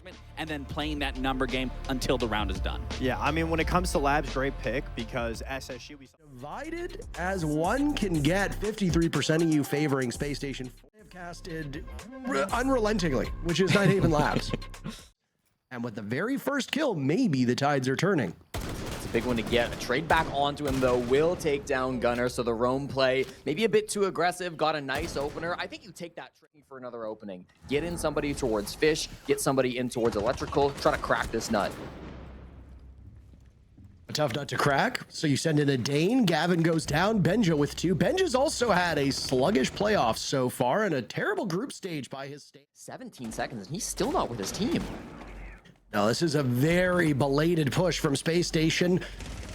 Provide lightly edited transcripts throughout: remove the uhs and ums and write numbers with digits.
engagement and then playing that number game until the round is done. Yeah, I mean, when it comes to labs, great pick because SSG, we divided as one can get. 53% of you favoring Spacestation. They have casted unrelentingly, which is Nighthaven Labs. And with the very first kill, maybe the tides are turning. It's a big one to get. A trade back onto him, though, will take down Gunner. So the roam play, maybe a bit too aggressive, got a nice opener. I think you take that trade for another opening. Get in somebody towards Fish, get somebody in towards Electrical, try to crack this nut. A tough nut to crack. So you send in a Dane. Gavin goes down. Benja with 2. Benja's also had a sluggish playoff so far and a terrible group stage by his state. 17 seconds, and he's still not with his team. Now, this is a very belated push from Spacestation.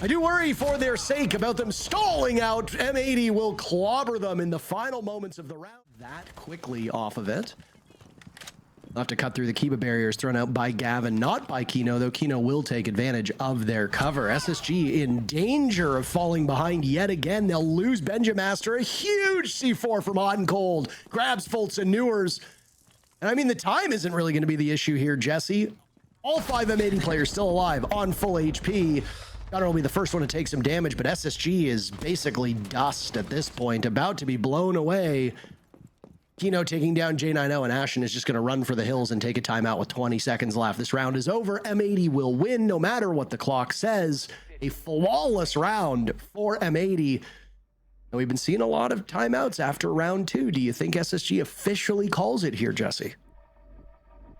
I do worry for their sake about them stalling out. M80 will clobber them in the final moments of the round. That quickly off of it. They'll have to cut through the Kiba barriers thrown out by Gavin, not by Kino, though Kino will take advantage of their cover. SSG in danger of falling behind yet again. They'll lose Benjamaster. A huge C4 from Hot and Cold. Grabs Fultz and Newers. And I mean, the time isn't really going to be the issue here, Jesse. All 5 M80 players still alive on full HP. Gunner will be the first one to take some damage, but SSG is basically dust at this point, about to be blown away. Kino taking down J90, and Ashen is just going to run for the hills and take a timeout with 20 seconds left. This round is over. M80 will win no matter what the clock says. A flawless round for M80. And we've been seeing a lot of timeouts after round 2. Do you think SSG officially calls it here, Jesse?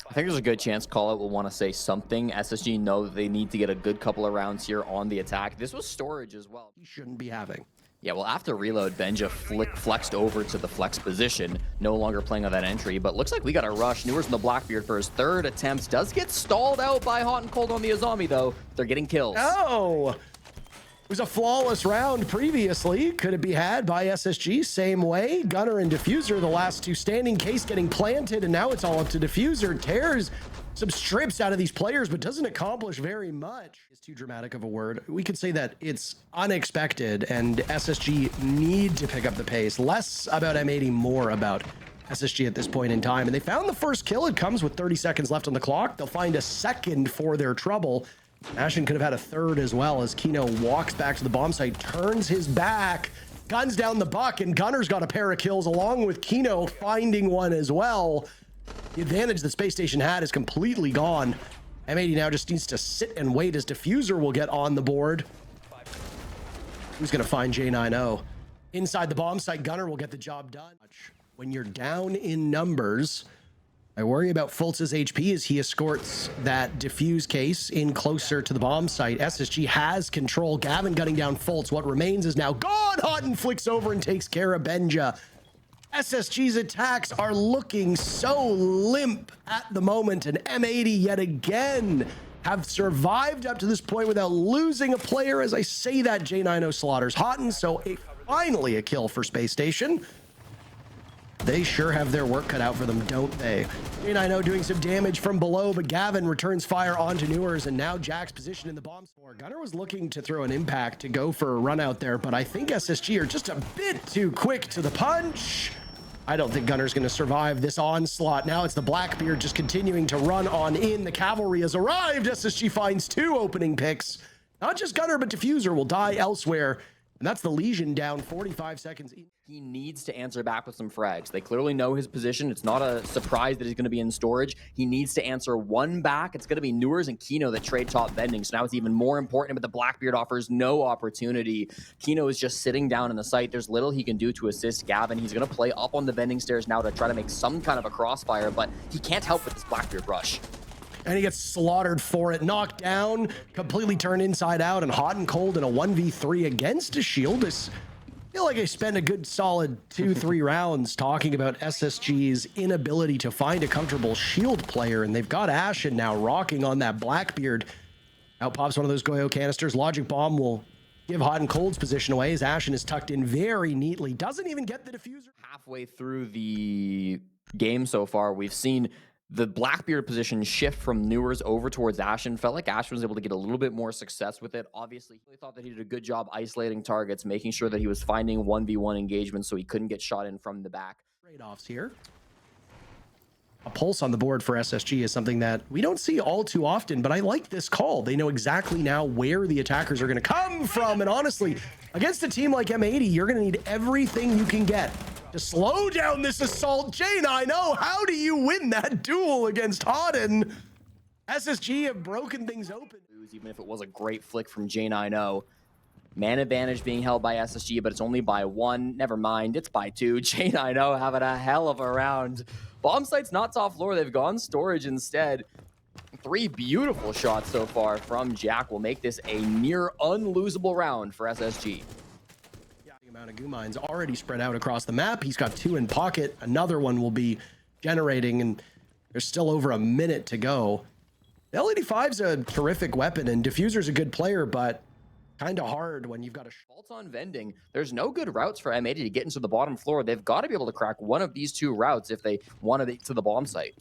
I think there's a good chance Call Out will want to say something. SSG know that they need to get a good couple of rounds here on the attack. This was storage as well. He shouldn't be having. Yeah, well, after reload, Benja flexed over to the flex position, no longer playing on that entry, but looks like we got a rush. Newers in the Blackbeard for his 3rd attempt. Does get stalled out by Hot and Cold on the Azami, though. They're getting kills. Oh! It was a flawless round previously. Could it be had by SSG? Same way. Gunner and Diffuser, the last 2 standing. Case getting planted, and now it's all up to Diffuser. Tears some strips out of these players, but doesn't accomplish very much. It's too dramatic of a word. We could say that it's unexpected, and SSG need to pick up the pace. Less about M80, more about SSG at this point in time. And they found the first kill. It comes with 30 seconds left on the clock. They'll find a second for their trouble. Ashen could have had a 3rd as well as Kino walks back to the bomb site, turns his back, guns down the buck, and Gunner's got a pair of kills along with Kino finding one as well. The advantage that Spacestation had is completely gone. M80 now just needs to sit and wait as Diffuser will get on the board. Who's going to find J90? Inside the bomb site, Gunner will get the job done. When you're down in numbers, I worry about Fultz's HP as he escorts that diffuse case in closer to the bomb site. SSG has control. Gavin gunning down Fultz. What remains is now gone. Houghton flicks over and takes care of Benja. SSG's attacks are looking so limp at the moment, and M80 yet again have survived up to this point without losing a player. As I say that, J90 slaughters Houghton, so finally a kill for Spacestation. They sure have their work cut out for them, don't they? J90 doing some damage from below, but Gavin returns fire onto Newers, and now Jack's position in the bomb store. Gunner was looking to throw an impact to go for a run out there, but I think SSG are just a bit too quick to the punch. I don't think Gunner's going to survive this onslaught. Now it's the Blackbeard just continuing to run on in. The cavalry has arrived. SSG finds 2 opening picks. Not just Gunner, but Diffuser will die elsewhere. And that's the Legion down 45 seconds. He needs to answer back with some frags. They clearly know his position. It's not a surprise that he's going to be in storage. He needs to answer one back. It's going to be Newers and Kino that trade top vending. So now it's even more important, but the Blackbeard offers no opportunity. Kino is just sitting down in the site. There's little he can do to assist Gavin. He's going to play up on the vending stairs now to try to make some kind of a crossfire, but he can't help with this Blackbeard rush. And he gets slaughtered for it. Knocked down, completely turned inside out, and Hot and Cold in a 1v3 against a shield. I feel like I spent a good solid 2-3 rounds talking about SSG's inability to find a comfortable shield player, and they've got Ashen now rocking on that Blackbeard. Out pops one of those Goyo canisters. Logic Bomb will give Hot and Cold's position away as Ashen is tucked in very neatly. Doesn't even get the diffuser. Halfway through the game so far, we've seen the Blackbeard position shift from Newers over towards Ashen. Felt like Ashen was able to get a little bit more success with it. Obviously, he thought that he did a good job isolating targets, making sure that he was finding 1v1 engagements so he couldn't get shot in from the back. Trade-offs here. A pulse on the board for SSG is something that we don't see all too often, but I like this call. They know exactly now where the attackers are going to come from. And honestly, against a team like M80, you're going to need everything you can get to slow down this assault. J9O, how do you win that duel against Hodden? SSG have broken things open. Even if it was a great flick from J9O. Man advantage being held by SSG, but it's only by 1. Never mind, it's by 2. J9O having a hell of a round. Bomb site's not top floor. They've gone storage instead. 3 beautiful shots so far from Jack will make this a near unlosable round for SSG. The amount of goo mines already spread out across the map. He's got 2 in pocket. Another one will be generating, and there's still over a minute to go. The L85's a terrific weapon, and Diffuser's a good player, but kind of hard when you've got a fault on vending. There's no good routes for M80 to get into the bottom floor. They've got to be able to crack one of these 2 routes if they wanted it to the bomb site.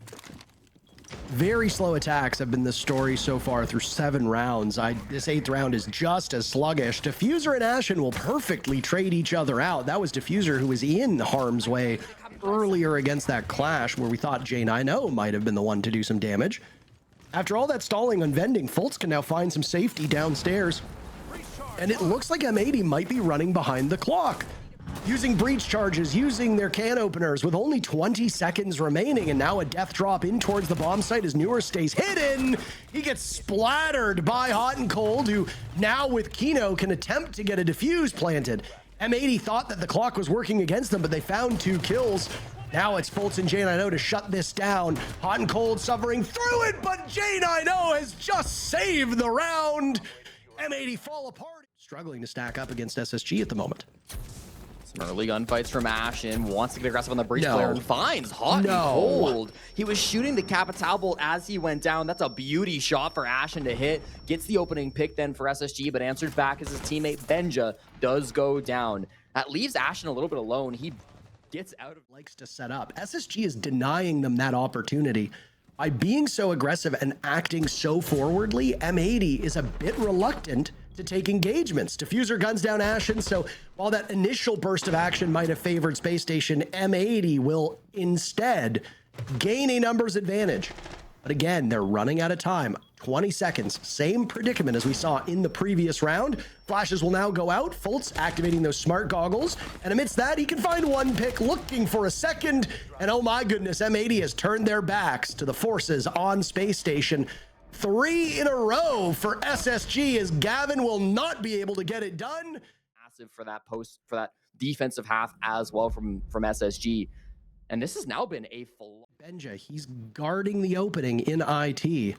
Very slow attacks have been the story so far through 7 rounds. This 8th round is just as sluggish. Diffuser and Ashen will perfectly trade each other out. That was Diffuser who was in harm's way earlier against that clash where we thought J9O might have been the one to do some damage. After all that stalling on vending, Fultz can now find some safety downstairs. And it looks like M80 might be running behind the clock. Using breach charges, using their can openers with only 20 seconds remaining, and now a death drop in towards the bomb site as Newer stays hidden. He gets splattered by Hot and Cold, who now with Kino can attempt to get a defuse planted. M80 thought that the clock was working against them, but they found 2 kills. Now it's Fultz and J9O to shut this down. Hot and Cold suffering through it, but J9O has just saved the round. M80 fall apart. Struggling to stack up against SSG at the moment. Some early gunfights from Ashen. Wants to get aggressive on the breach player and finds Hot and Cold. He was shooting the Capital bolt as he went down. That's a beauty shot for Ashen to hit. Gets the opening pick then for SSG, but answered back as his teammate Benja does go down. That leaves Ashen a little bit alone. He gets out of... Likes to set up. SSG is denying them that opportunity. By being so aggressive and acting so forwardly, M80 is a bit reluctant to take engagements. Diffuser guns down Ashen, so while that initial burst of action might have favored Spacestation, M80 will instead gain a numbers advantage. But again, they're running out of time. 20 seconds, same predicament as we saw in the previous round. Flashes will now go out. Fultz activating those smart goggles, and amidst that, he can find 1 pick, looking for a second, and oh my goodness, M80 has turned their backs to the forces on Space Station. 3 in a row for SSG as Gavin will not be able to get it done. Massive for that defensive half as well from SSG. And this has now been a full... Benja, he's guarding the opening in IT. He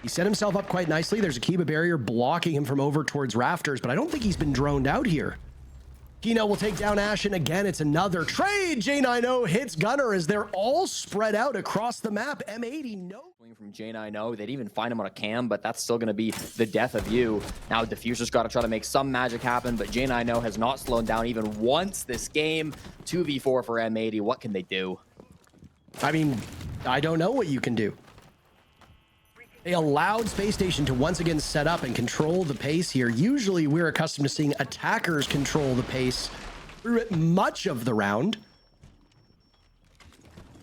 set himself up quite nicely. There's a Kiba barrier blocking him from over towards rafters, but I don't think he's been droned out here. Kino will take down Ashen again. It's another trade. J9O hits Gunner as they're all spread out across the map. M80, no. From J9O, they didn't even find him on a cam, but that's still going to be the death of you. Now Diffuser's got to try to make some magic happen, but J9O has not slowed down even once this game. 2v4 for M80. What can they do? I mean, I don't know what you can do. They allowed Space Station to once again set up and control the pace here. Usually we're accustomed to seeing attackers control the pace through much of the round.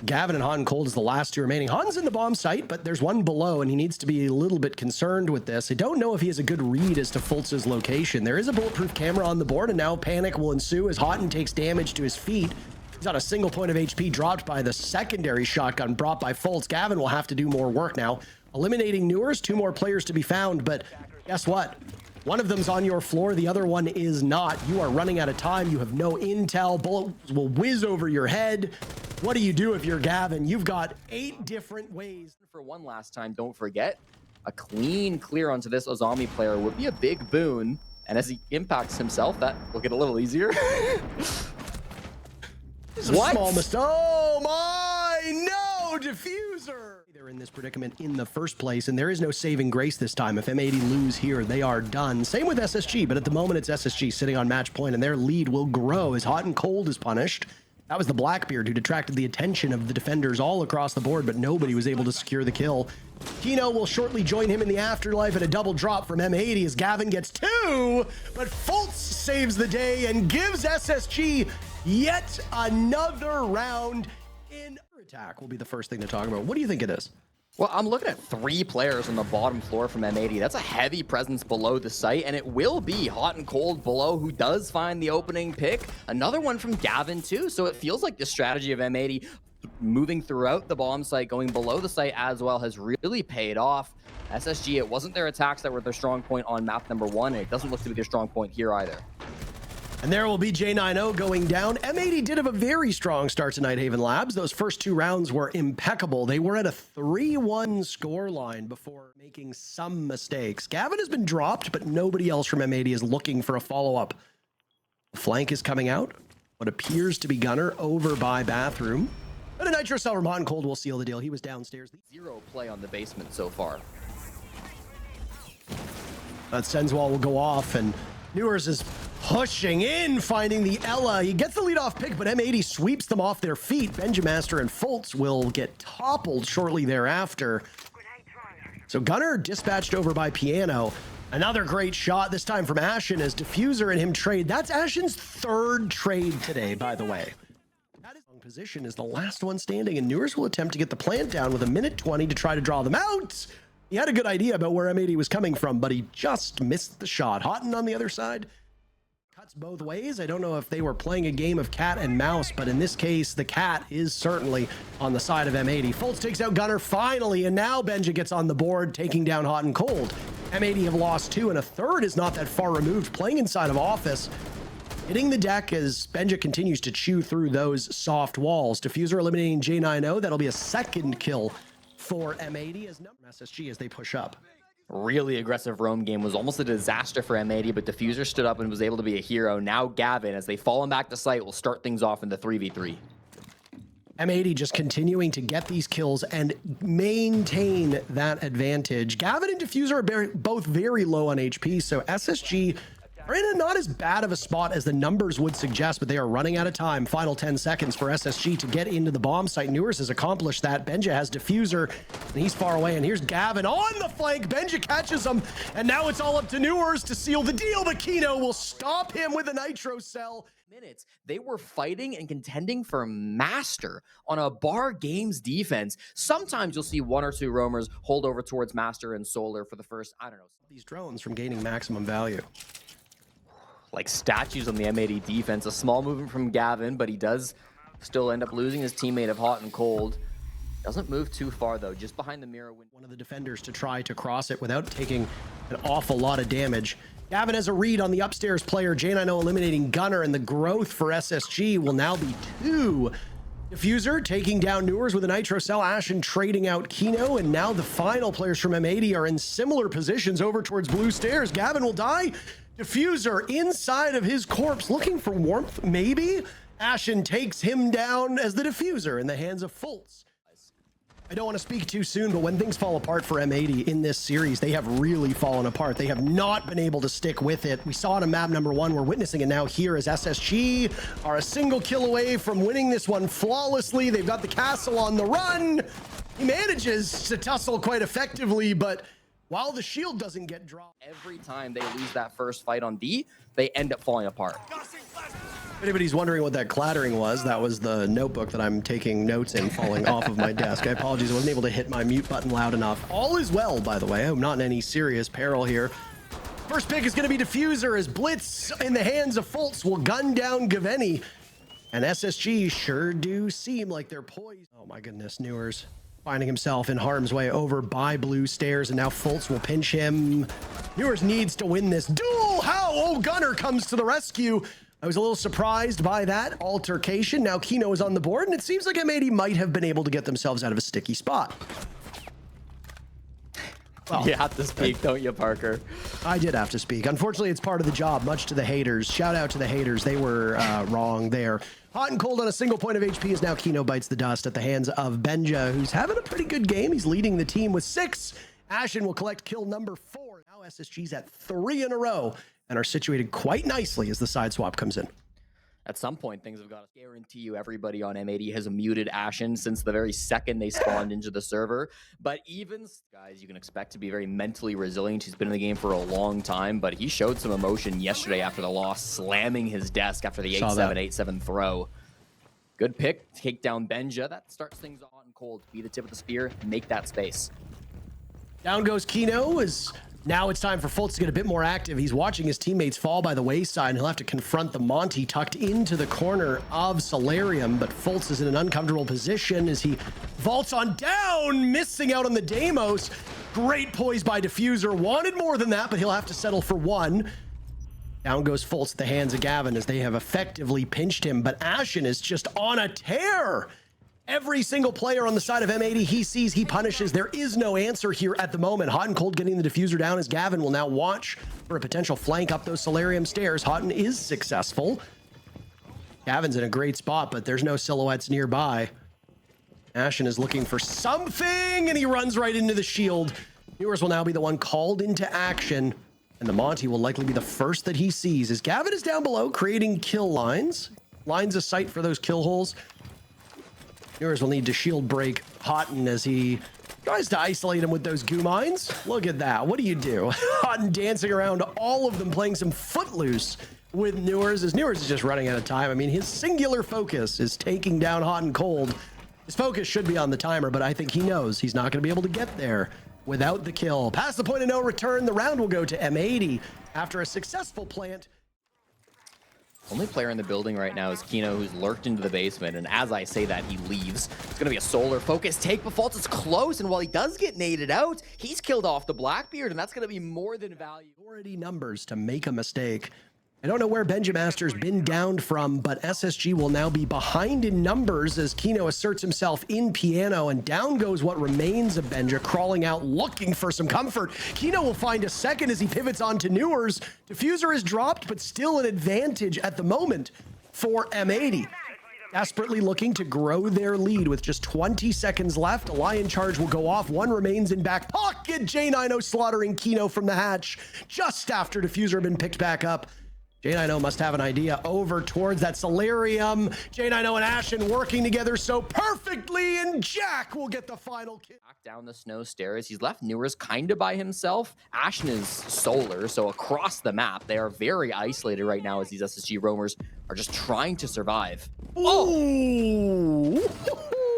Gavin and Han Cold is the last 2 remaining. Han's in the bomb site, but there's 1 below, and he needs to be a little bit concerned with this. I don't know if he has a good read as to Fultz's location. There is a bulletproof camera on the board, and now panic will ensue as Houghton takes damage to his feet. He's on a single point of HP dropped by the secondary shotgun brought by Fultz. Gavin will have to do more work now. Eliminating Newers, 2 more players to be found, but guess what? One of them's on your floor, the other one is not. You are running out of time. You have no intel. Bullets will whiz over your head. What do you do if you're Gavin? You've got 8 different ways. For one last time, don't forget, a clean clear onto this Ozami player would be a big boon. And as he impacts himself, that will get a little easier. What? Small mistake. Oh my, no, Diffuser. They're in this predicament in the first place, and there is no saving grace this time. If M80 lose here, they are done. Same with SSG, but at the moment it's SSG sitting on match point, and their lead will grow as Hot and Cold is punished. That was the Blackbeard who detracted the attention of the defenders all across the board, but nobody was able to secure the kill. Kino will shortly join him in the afterlife at a double drop from M80 as Gavin gets 2, but Fultz saves the day and gives SSG yet another round in Attack will be the first thing to talk about. What do you think it is? Well, I'm looking at 3 players on the bottom floor from M80. That's a heavy presence below the site, and it will be hot and cold below who does find the opening pick. Another one from Gavin, too. So it feels like the strategy of M80 moving throughout the bomb site, going below the site as well, has really paid off. SSG, it wasn't their attacks that were their strong point on map number 1, and it doesn't look to be their strong point here either. And there will be J90 going down. M80 did have a very strong start tonight, Haven Labs. Those first 2 rounds were impeccable. They were at a 3-1 scoreline before making some mistakes. Gavin has been dropped, but nobody else from M80 is looking for a follow-up. Flank is coming out. What appears to be Gunner over by Bathroom. But a Nitro Cell from Hot and Cold will seal the deal. He was downstairs. 0 play on the basement so far. That Senswall will go off, and Newers is pushing in, finding the Ella. He gets the leadoff pick, but M80 sweeps them off their feet. Benjamaster and Fultz will get toppled shortly thereafter. So Gunner dispatched over by Piano. Another great shot, this time from Ashen as Diffuser and him trade. That's Ashen's 3rd trade today, by the way. That is position is the last one standing, and Newers will attempt to get the plant down with a minute 20 to try to draw them out. He had a good idea about where M80 was coming from, but he just missed the shot. Houghton on the other side cuts both ways. I don't know if they were playing a game of cat and mouse, but in this case, the cat is certainly on the side of M80. Fultz takes out Gunner finally, and now Benja gets on the board, taking down Hot and Cold. M80 have lost 2, and a 3rd is not that far removed, playing inside of Office. Hitting the deck as Benja continues to chew through those soft walls. Diffuser eliminating J90. That'll be a 2nd kill for M80 as SSG as they push up. Really aggressive roam game, was almost a disaster for M80, but Diffuser stood up and was able to be a hero. Now Gavin, as they fall him back to site, will start things off in the 3v3. M80 just continuing to get these kills and maintain that advantage. Gavin and Diffuser are both very low on HP, so SSG are in a not as bad of a spot as the numbers would suggest, but they are running out of time. Final 10 seconds for SSG to get into the bomb site. Newers has accomplished that. Benja has Diffuser, and he's far away. And here's Gavin on the flank. Benja catches him, and now it's all up to Newers to seal the deal. But Kino will stop him with a Nitro Cell. Minutes, they were fighting and contending for Master on a Bar Games defense. Sometimes you'll see 1 or 2 roamers hold over towards Master and Solar for the first, I don't know. These drones from gaining maximum value. Like statues on the M80 defense. A small movement from Gavin, but he does still end up losing his teammate of Hot and Cold. Doesn't move too far, though, just behind the mirror. One of the defenders to try to cross it without taking an awful lot of damage. Gavin has a read on the upstairs player. J90 eliminating Gunner, and the growth for SSG will now be 2. Diffuser taking down Newers with a Nitro Cell. Ashen trading out Kino, and now the final players from M80 are in similar positions over towards blue stairs. Gavin will die. Diffuser inside of his corpse looking for warmth, maybe. Ashen takes him down as the Diffuser in the hands of Fultz. I don't want to speak too soon, but when things fall apart for M80 in this series, they have really fallen apart. They have not been able to stick with it. We saw it on map number 1. We're witnessing it now here as SSG are a single kill away from winning this one flawlessly. They've got the castle on the run. He manages to tussle quite effectively, but while the shield doesn't get dropped. Every time they lose that first fight on D, they end up falling apart. If anybody's wondering what that clattering was, that was the notebook that I'm taking notes in falling off of my desk. I apologize, I wasn't able to hit my mute button loud enough. All is well, by the way. I'm not in any serious peril here. First pick is going to be Diffuser as Blitz in the hands of Fultz will gun down Gaveni. And SSG sure do seem like they're poised. Oh my goodness, Newers finding himself in harm's way over by blue stairs, and now Fultz will pinch him. Newers needs to win this duel. How? Oh, Gunner comes to the rescue. I was a little surprised by that altercation. Now Kino is on the board, and it seems like M80 might have been able to get themselves out of a sticky spot. Well, you have to speak, don't you, Parker? I did have to speak. Unfortunately, it's part of the job, much to the haters. Shout out to the haters. They were wrong there. Hot and Cold on a single point of HP as now Kino bites the dust at the hands of Benja, who's having a pretty good game. He's leading the team with 6. Ashen will collect kill number 4. Now SSG's at 3 in a row and are situated quite nicely as the side swap comes in. At some point, things have got to guarantee you everybody on M80 has muted Ashen since the very second they spawned into the server. But even guys you can expect to be very mentally resilient. He's been in the game for a long time, but he showed some emotion yesterday after the loss, slamming his desk after the 8-7 throw. Good pick. Take down Benja. That starts things hot and cold. Be the tip of the spear. Make that space. Down goes Kino. Now it's time for Fultz to get a bit more active. He's watching his teammates fall by the wayside, and he'll have to confront the Monty tucked into the corner of Solarium. But Fultz is in an uncomfortable position as he vaults on down, missing out on the Deimos. Great poise by Diffuser. Wanted more than that, but he'll have to settle for one. Down goes Fultz at the hands of Gavin as they have effectively pinched him. But Ashen is just on a tear. Every single player on the side of M80 he sees, he punishes. There is no answer here at the moment. Hot and Cold getting the Diffuser down as Gavin will now watch for a potential flank up those Solarium stairs. Houghton is successful. Gavin's in a great spot, but there's no silhouettes nearby. Ashen is looking for something, and he runs right into the shield. Viewers will now be the one called into action, and the Monty will likely be the first that he sees as Gavin is down below creating kill lines of sight for those kill holes. Viewers will need to shield break Houghton as he tries to isolate him with those goo mines. Look at that. What do you do? Houghton dancing around all of them, playing some footloose with Newers as Newers is just running out of time. I mean, his singular focus is taking down Hot and Cold. His focus should be on the timer, but I think he knows he's not going to be able to get there without the kill. Past the point of no return, the round will go to M80 after a successful plant. Only player in the building right now is Kino, who's lurked into the basement, and as I say that, he leaves. It's going to be a solar focus take, but Fultz is close, and while he does get naded out, he's killed off the Blackbeard, and that's going to be more than value. Already numbers to make a mistake. I don't know where Benjamaster's been downed from, but SSG will now be behind in numbers as Kino asserts himself in piano, and down goes what remains of Benja, crawling out looking for some comfort. Kino will find a second as he pivots onto Newers. Diffuser is dropped, but still an advantage at the moment for M80. Desperately looking to grow their lead with just 20 seconds left. A Lion charge will go off. One remains in back pocket. J90 slaughtering Kino from the hatch just after Diffuser had been picked back up. J90 must have an idea over towards that Solarium. J90 and Ashen working together so perfectly, and Jack will get the final kill. Back down the snow stairs. He's left Newers kind of by himself. Ashen is solar, so across the map, they are very isolated right now as these SSG roamers are just trying to survive. Oh!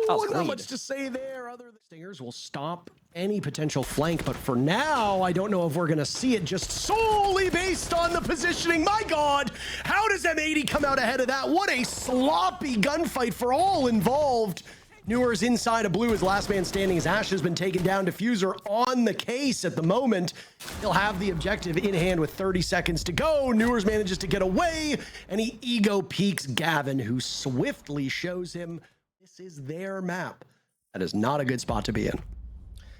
Not clean. much to say there. Other than Stingers will stop any potential flank, but for now, I don't know if we're going to see it just solely based on the positioning. My God, how does M80 come out ahead of that? What a sloppy gunfight for all involved. Newers inside of blue as last man standing as Ash has been taken down. Diffuser on the case at the moment. He'll have the objective in hand with 30 seconds to go. Newers manages to get away, and he ego peeks Gavin, who swiftly shows him this is their map. That is not a good spot to be in.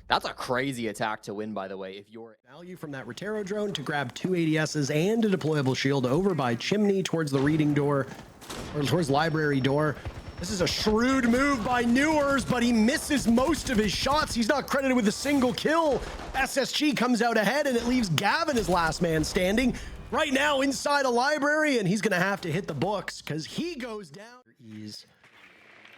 That's a crazy attack to win, by the way. If you're value from that Rotero drone to grab 2 ADSs and a deployable shield over by Chimney towards the reading door, or towards library door. This is a shrewd move by Newers, but he misses most of his shots. He's not credited with a single kill. SSG comes out ahead, and it leaves Gavin as last man standing right now inside a library, and he's going to have to hit the books because he goes down.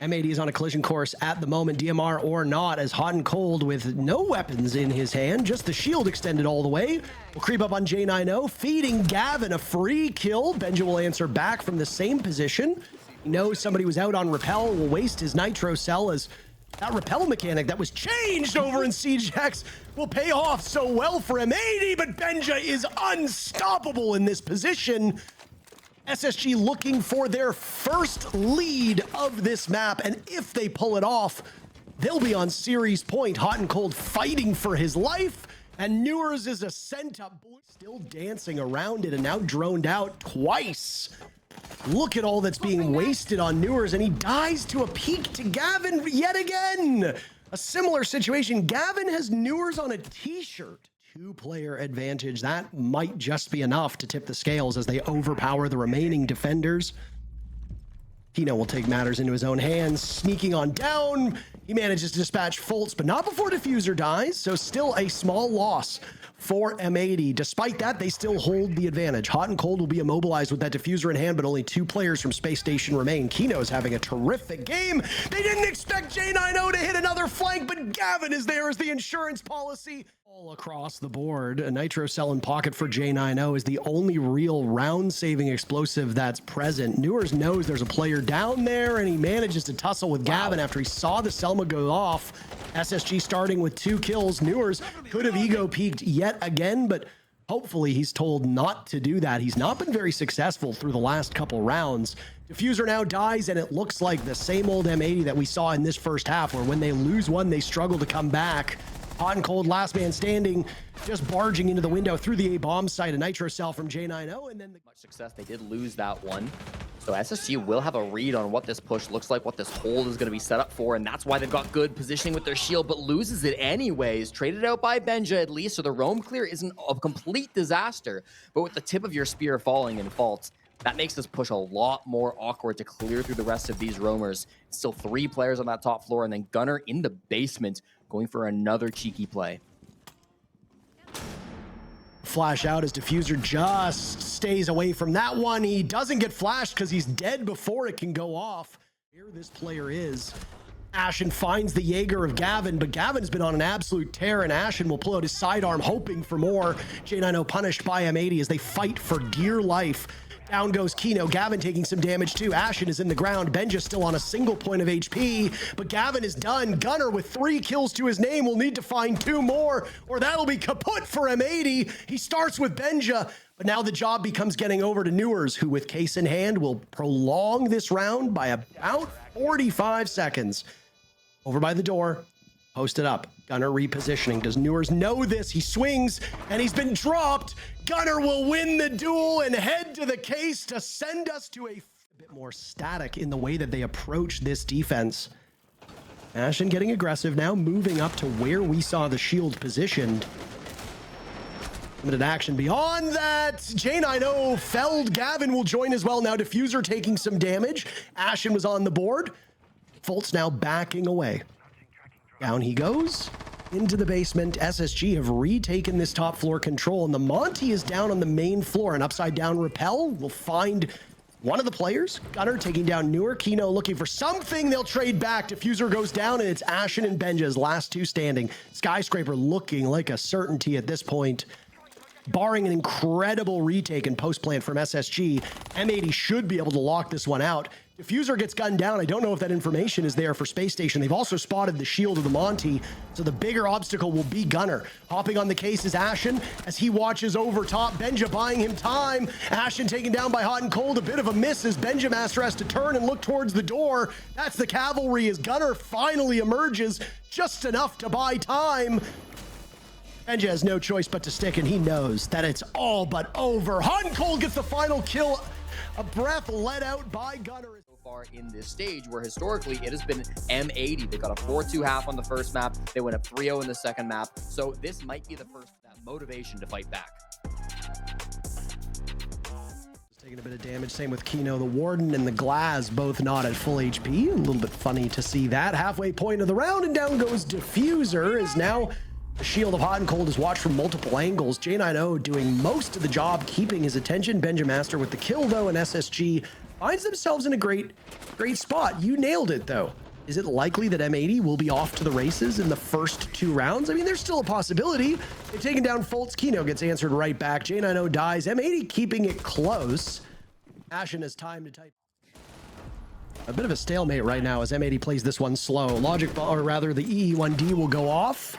M80 is on a collision course at the moment, DMR or not, as Hot and Cold with no weapons in his hand, just the shield extended all the way. Will creep up on J90, feeding Gavin a free kill. Benja will answer back from the same position. He knows somebody was out on Repel, will waste his Nitro Cell as that Repel mechanic that was changed over in Siege X will pay off so well for M80, but Benja is unstoppable in this position. SSG looking for their first lead of this map, and if they pull it off, they'll be on series point. Hot and Cold fighting for his life, and Newers is a sent up, still dancing around it and now droned out twice. Look at all that's being wasted on Newers, and he dies to a peek to Gavin yet again. A similar situation. Gavin has Newers on a t-shirt. 2-player advantage. That might just be enough to tip the scales as they overpower the remaining defenders. Kino will take matters into his own hands, sneaking on down. He manages to dispatch Fultz, but not before Diffuser dies, so still a small loss for M80. Despite that, they still hold the advantage. Hot and Cold will be immobilized with that Diffuser in hand, but only 2 players from Spacestation remain. Kino's having a terrific game. They didn't expect J90 to hit another flank, but Gavin is there as the insurance policy. All across the board, a Nitro Cell in pocket for J90 is the only real round-saving explosive that's present. Newers knows there's a player down there, and he manages to tussle with Gavin after he saw the Selma go off. SSG starting with 2 kills. Newers could have ego peaked yet again, but hopefully he's told not to do that. He's not been very successful through the last couple rounds. Diffuser now dies, and it looks like the same old M80 that we saw in this first half, where when they lose one, they struggle to come back. Hot and Cold, last man standing, just barging into the window through the A-bomb site. A Nitro Cell from J90, and then much success. They did lose that one. So SSG will have a read on what this push looks like, what this hold is going to be set up for, and that's why they've got good positioning with their shield, but loses it anyways. Traded out by Benja at least, so the roam clear isn't a complete disaster. But with the tip of your spear falling in faults, that makes this push a lot more awkward to clear through the rest of these roamers. Still 3 players on that top floor, and then Gunner in the basement going for another cheeky play. Flash out as Diffuser just stays away from that one. He doesn't get flashed because he's dead before it can go off. Here this player is. Ashen finds the Jaeger of Gavin, but Gavin's been on an absolute tear, and Ashen will pull out his sidearm hoping for more. J90 punished by M80 as they fight for dear life. Down goes Kino. Gavin taking some damage too. Ashen is in the ground. Benja still on a single point of HP, but Gavin is done. Gunner with 3 kills to his name will need to find 2 more, or that'll be kaput for M80. He starts with Benja, but now the job becomes getting over to Newers, who with case in hand will prolong this round by about 45 seconds. Over by the door, posted up. Gunner repositioning. Does Newers know this? He swings, and he's been dropped. Gunner will win the duel and head to the case to send us to a bit more static in the way that they approach this defense. Ashen getting aggressive now, moving up to where we saw the shield positioned. Limited action beyond that. J90 felled. Gavin will join as well. Now Diffuser taking some damage. Ashen was on the board. Fultz now backing away. Down he goes into the basement. SSG have retaken this top floor control, and the Monty is down on the main floor. An upside down rappel will find one of the players. Gunner taking down Newer. Kino looking for something. They'll trade back. Diffuser goes down, and it's Ashen and Benja's last 2 standing. Skyscraper looking like a certainty at this point. Barring an incredible retake and post plant from SSG, M80 should be able to lock this one out. Diffuser gets gunned down. I don't know if that information is there for Spacestation. They've also spotted the shield of the Monty, so the bigger obstacle will be Gunner. Hopping on the case is Ashen as he watches over top. Benja buying him time. Ashen taken down by Hot and Cold. A bit of a miss as Benja Master has to turn and look towards the door. That's the cavalry as Gunner finally emerges, just enough to buy time. Benja has no choice but to stick, and he knows that it's all but over. Hot and Cold gets the final kill. A breath let out by Gunner. So far in this stage, where historically it has been M80. They got a 4-2 half on the first map. They went up 3-0 in the second map. So this might be the first motivation to fight back. Taking a bit of damage. Same with Kino. The Warden and the Glass both not at full HP. A little bit funny to see that. Halfway point of the round, and down goes Diffuser. Is now the shield of Hot and Cold is watched from multiple angles. J90 doing most of the job, keeping his attention. Benja Master with the kill, though, and SSG finds themselves in a great spot. You nailed it, though. Is it likely that M80 will be off to the races in the first 2 rounds? I mean, there's still a possibility. They've taken down Fultz. Kino gets answered right back. J90 dies. M80 keeping it close. Ashen has time to type. A bit of a stalemate right now as M80 plays this one slow. Logic ball, or rather the EE1D will go off.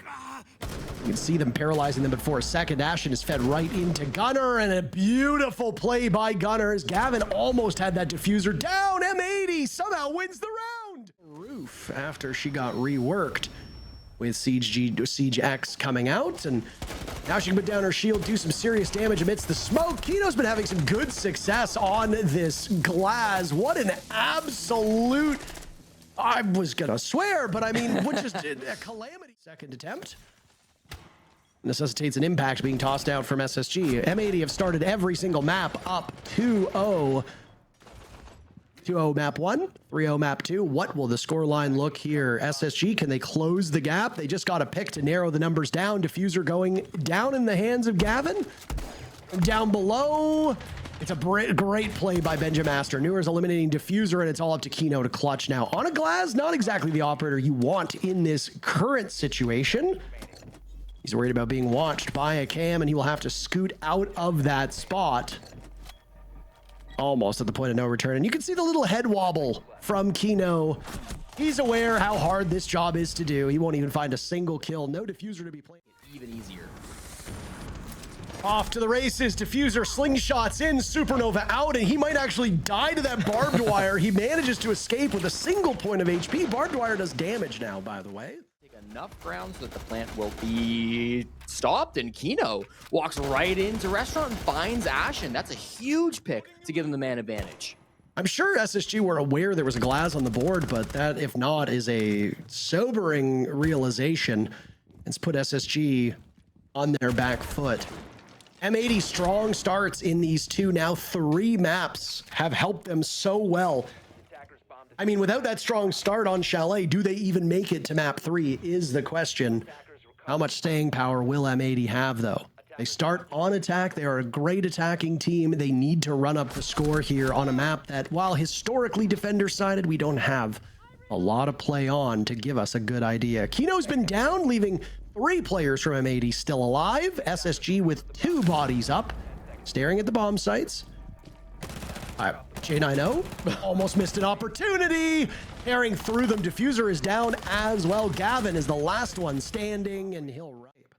You can see them paralyzing them before a second. Ashen is fed right into Gunner, and a beautiful play by Gunner as Gavin almost had that Diffuser down. M80 somehow wins the round. Roof after she got reworked with Siege X coming out, and now she can put down her shield, do some serious damage amidst the smoke. Kino's been having some good success on this Glass. What an absolute, I was gonna swear, but I mean, what just did a calamity. Second attempt necessitates an impact being tossed out from SSG. M80 have started every single map up 2-0. 2-0 map 1, 3-0 map 2. What will the scoreline look here? SSG, can they close the gap? They just got a pick to narrow the numbers down. Diffuser going down in the hands of Gavin. Down below, it's a great play by Benjamaster. Newer's eliminating Diffuser, and it's all up to Kino to clutch now. On a Glass, not exactly the operator you want in this current situation. He's worried about being watched by a cam, and he will have to scoot out of that spot. Almost at the point of no return. And you can see the little head wobble from Kino. He's aware how hard this job is to do. He won't even find a single kill. No Diffuser to be playing. Even easier. Off to the races. Diffuser slingshots in, Supernova out, and he might actually die to that barbed wire. He manages to escape with a single point of HP. Barbed wire does damage now, by the way. Take enough ground so that the plant will be stopped, and Kino walks right into restaurant and finds Ashen. That's a huge pick to give him the man advantage. I'm sure SSG were aware there was a Glass on the board, but that, if not, is a sobering realization. It's put SSG on their back foot. M80 strong starts in these two now 3 maps have helped them so well. I mean, without that strong start on Chalet, do they even make it to map 3 is the question. How much staying power will M80 have, though? They start on attack. They are a great attacking team. They need to run up the score here on a map that, while historically defender-sided, we don't have a lot of play on to give us a good idea. Kino's been down, leaving 3 players from M80 still alive. SSG with 2 bodies up, staring at the bomb sites. J90 almost missed an opportunity. Tearing through them. Diffuser is down as well. Gavin is the last one standing, and he'll ripe.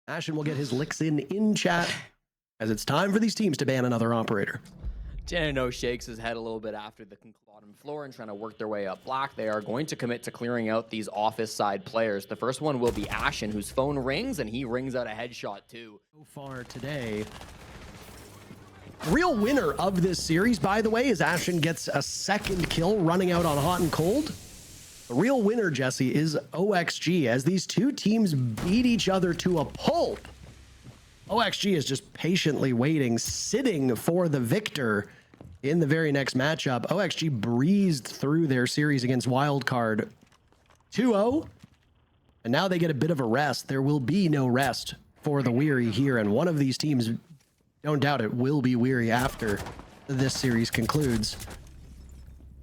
Ashen will get his licks in chat, as it's time for these teams to ban another operator. J90 shakes his head a little bit after the bottom floor and trying to work their way up black. They are going to commit to clearing out these office side players. The first one will be Ashen, whose phone rings, and he rings out a headshot too. So far today, real winner of this series, by the way, is Ashen gets a second kill running out on hot and cold. The real winner, Jesse, is OXG, as these two teams beat each other to a pulp. OXG is just patiently waiting, sitting for the victor in the very next matchup. OXG breezed through their series against Wildcard 2-0, and now they get a bit of a rest. There will be no rest for the Weary here, and one of these teams, don't doubt it, will be Weary after this series concludes.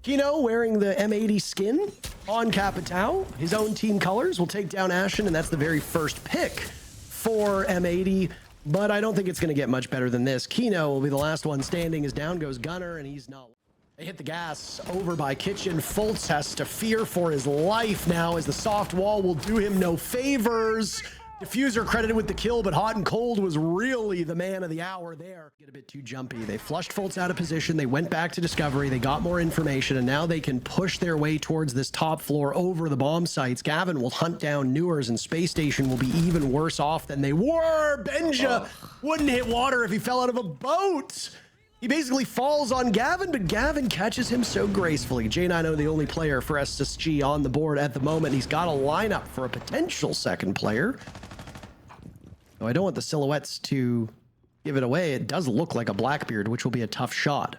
Kino wearing the M80 skin on Capitao. His own team colors will take down Ashen, and that's the very first pick for M80. But I don't think it's going to get much better than this. Kino will be the last one standing as down goes Gunner, and he's not. They hit the gas over by Kitchen. Fultz has to fear for his life now, as the soft wall will do him no favors. Diffuser credited with the kill, but Hot and Cold was really the man of the hour there. Get a bit too jumpy. They flushed Fultz out of position. They went back to Discovery. They got more information, and now they can push their way towards this top floor over the bomb sites. Gavin will hunt down Newers, and Spacestation will be even worse off than they were. Benja wouldn't hit water if he fell out of a boat. He basically falls on Gavin, but Gavin catches him so gracefully. J90, the only player for SSG on the board at the moment. He's got a lineup for a potential second player. Though I don't want the silhouettes to give it away. It does look like a Blackbeard, which will be a tough shot.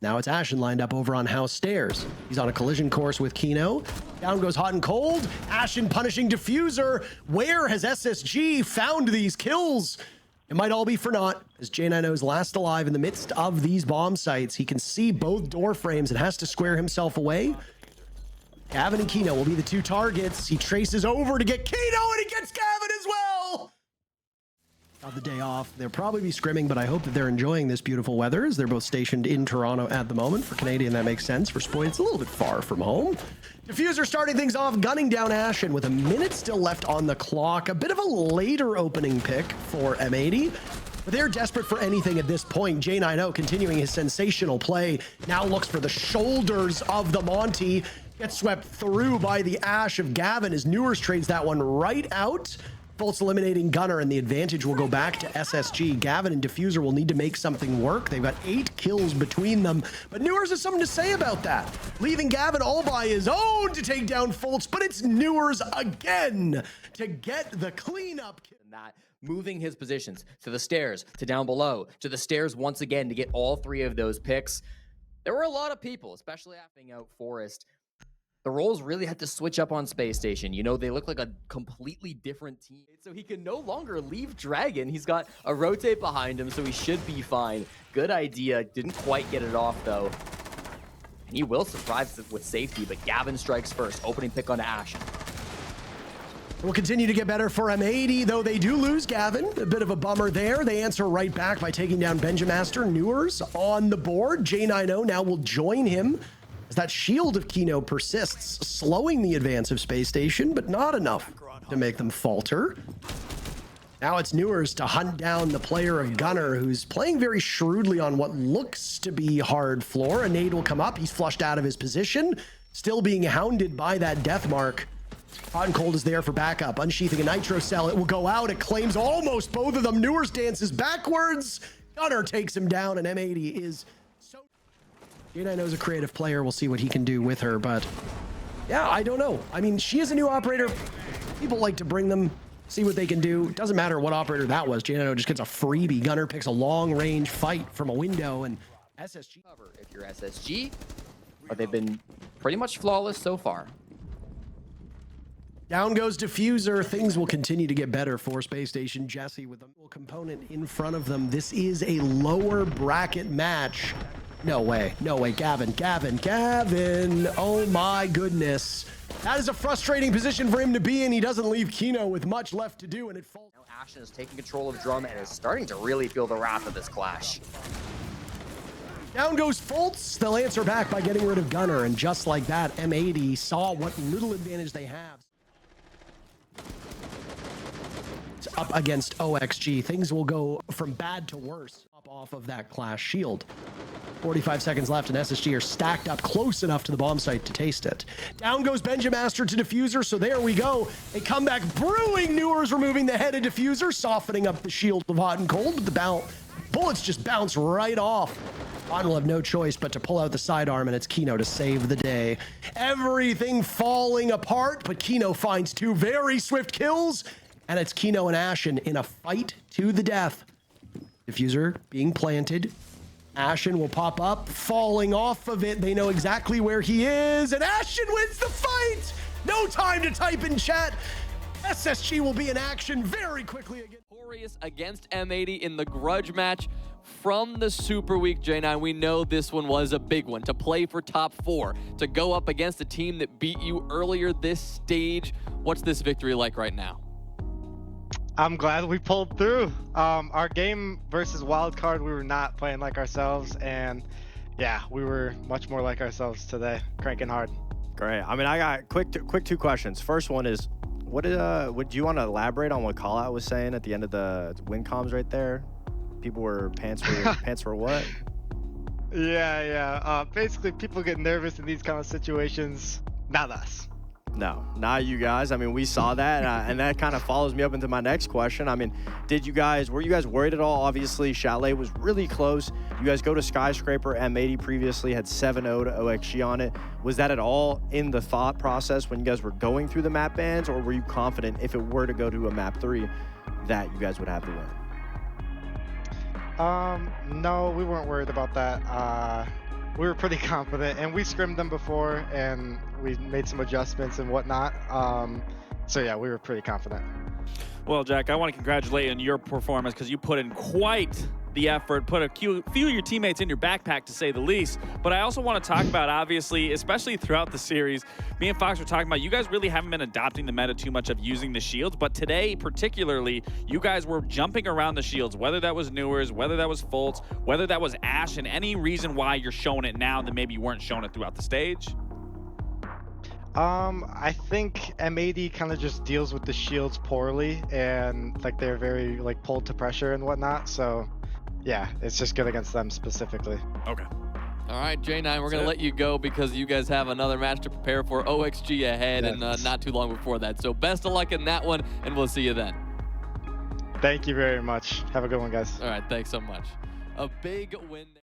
Now it's Ashen lined up over on house stairs. He's on a collision course with Kino. Down goes Hot and Cold. Ashen punishing Diffuser. Where has SSG found these kills? It might all be for naught, as J90 is last alive in the midst of these bomb sites. He can see both door frames and has to square himself away. Gavin and Kino will be the 2 targets. He traces over to get Kino, and he gets Gavin as well. Got the day off. They'll probably be scrimming, but I hope that they're enjoying this beautiful weather, as they're both stationed in Toronto at the moment. For Canadian, that makes sense. For Spoy, it's a little bit far from home. Diffuser starting things off, gunning down Ashen with a minute still left on the clock. A bit of a later opening pick for M80, but they're desperate for anything at this point. J90 continuing his sensational play. Now looks for the shoulders of the Monty. Gets swept through by the Ash of Gavin as Newers trades that one right out. Fultz eliminating Gunner, and the advantage will go back to SSG. Gavin and Diffuser will need to make something work. They've got 8 kills between them, but Newers has something to say about that. Leaving Gavin all by his own to take down Fultz, but it's Newers again to get the cleanup. And that, moving his positions to the stairs, to down below, to the stairs once again to get all 3 of those picks. there were a lot of people, especially after out Forest. The roles really had to switch up on Spacestation. You know, they look like a completely different team. So he can no longer leave Dragon. He's got a rotate behind him, so he should be fine. Good idea. Didn't quite get it off, though. And he will surprise with safety, but Gavin strikes first. Opening pick on Ashen. Will continue to get better for M80, though they do lose Gavin. A bit of a bummer there. They answer right back by taking down Benjamaster. Newers on the board. J90 now will join him as that shield of Kino persists, slowing the advance of Spacestation, but not enough to make them falter. Now it's Newers to hunt down the player of Gunner, who's playing very shrewdly on what looks to be hard floor. A nade will come up. He's flushed out of his position, still being hounded by that death mark. Hot and Cold is there for backup. Unsheathing a Nitro Cell. It will go out. It claims almost both of them. Newers dances backwards. Gunner takes him down, and M80 is so... J9 is a creative player. We'll see what he can do with her, but yeah, I don't know. I mean, she is a new operator. People like to bring them, see what they can do. Doesn't matter what operator that was. J9 just gets a freebie. Gunner picks a long-range fight from a window, and SSG... If you're SSG, but they've been pretty much flawless so far. Down goes Diffuser. Things will continue to get better for Spacestation. Jesse with a component in front of them. This is a lower bracket match. No way. No way. Gavin. Oh my goodness. That is a frustrating position for him to be in. He doesn't leave Kino with much left to do, and it falls. Now Ashen is taking control of Drum and is starting to really feel the wrath of this clash. Down goes Fultz. They'll answer back by getting rid of Gunner, and just like that, M80 saw what little advantage they have. Up against OXG, things will go from bad to worse up off of that clash shield. 45 seconds left, and SSG are stacked up close enough to the bomb site to taste it. Down goes Benjamaster to Diffuser, so there we go. A comeback brewing. Newers removing the head of Diffuser, softening up the shield of Hot and Cold, but the bullets just bounce right off. On will have no choice but to pull out the sidearm, and it's Kino to save the day. Everything falling apart, but Kino finds two very swift kills, and it's Kino and Ashen in a fight to the death. Diffuser being planted. Ashen will pop up, falling off of it. They know exactly where he is, and Ashen wins the fight! No time to type in chat. SSG will be in action very quickly again. Victorious against M80 in the grudge match from the Super Week. J9, we know this one was a big one. To play for top 4, to go up against a team that beat you earlier this stage. What's this victory like right now? I'm glad we pulled through. Our game versus Wildcard, we were not playing like ourselves, and yeah, we were much more like ourselves today, cranking hard. Great. I mean, I got quick two questions. First one is, would you want to elaborate on what Callout was saying at the end of the win comms right there? People were pants for what? Yeah. Basically, people get nervous in these kind of situations. Not us. No, not you guys. I mean, we saw that, and that kind of follows me up into my next question. I mean, were you guys worried at all? Obviously, Chalet was really close. You guys go to Skyscraper. M80 previously had 7-0 to OXG on it. Was that at all in the thought process when you guys were going through the map bans, or were you confident if it were to go to a map 3 that you guys would have the win? No, we weren't worried about that. We were pretty confident, and we scrimmed them before, and we made some adjustments and whatnot. So yeah, we were pretty confident. Well, Jack, I want to congratulate you on your performance because you put in quite the effort, put a few of your teammates in your backpack, to say the least. But I also want to talk about, obviously, especially throughout the series, me and Fox were talking about, you guys really haven't been adopting the meta too much of using the shields. But today, particularly, you guys were jumping around the shields, whether that was Newers, whether that was Fultz, whether that was Ash, and any reason why you're showing it now that maybe you weren't showing it throughout the stage? I think M80 kind of just deals with the shields poorly, and like they're very like pulled to pressure and whatnot. So yeah, it's just good against them specifically. Okay. All right, J9, we're going to let you go because you guys have another match to prepare for. OXG ahead, and not too long before that. So best of luck in that one, and we'll see you then. Thank you very much. Have a good one, guys. All right, thanks so much. A big win.